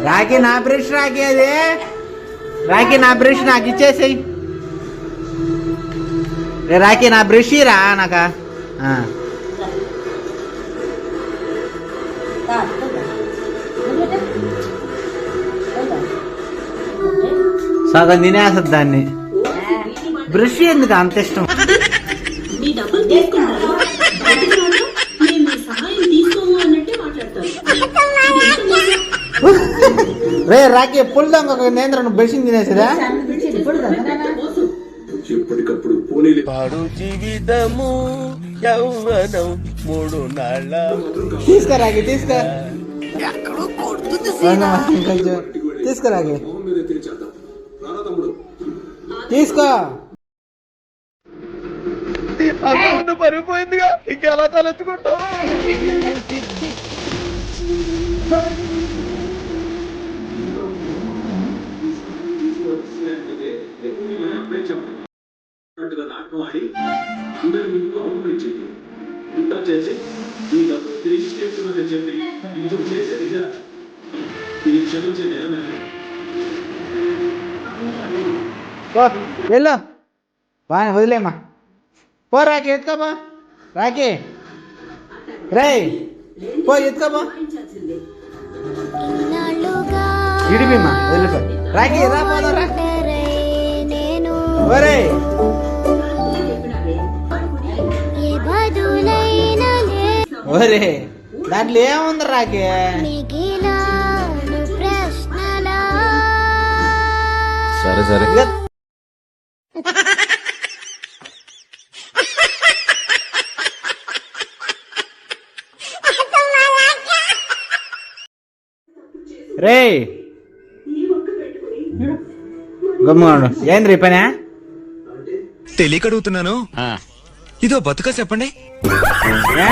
రాఖీ నా బ్రష్ రాఖీ అది రాఖీ నా బ్రష్ నాకు ఇచ్చేసేయి రాఖీ నా బ్రష్ రా నాక సగం తినేస్తుంది దాన్ని బ్రష్ ఎందుకు అంత ఇష్టం రే రాఖీ పుల్ దొంగ నేంద్ర నువ్వు బ్రషింగ్ తినేసేదా ఎప్పటికప్పుడు పాడు జీవితము యౌవనం 3 నాళ్ళ తీసుకో రాఖీ తీసుకో తీసుకో రాఖీ తీసుకో పరిపోయిందిగా ఇంకెలా తలెత్తుకుంటావు నాటకం ఆడి అందరి ముందు అవమానించింది ఇంత చేసి ఈ డబ్బు తిరిగి చేస్తున్నదని చెప్పి ఇందుకు చేసేదిగా ఇది క్షమించే నేరమే వెళ్ళు బాగా వదిలేమ్మా పో రాఖీ ఎత్తుకోపో రాఖీ రే పో ఎత్తుకోపో ఇడిపిమ్మా వదిలిపో రాఖీ రా పోదారా ఒరే ఒరే దాంట్లో ఏముంది రాఖీ సరే సరే రే గమ్ముడు ఏంద్రీ పనే తెలియక అడుగుతున్నాను ఇదో బతుక చెప్పండి ఏ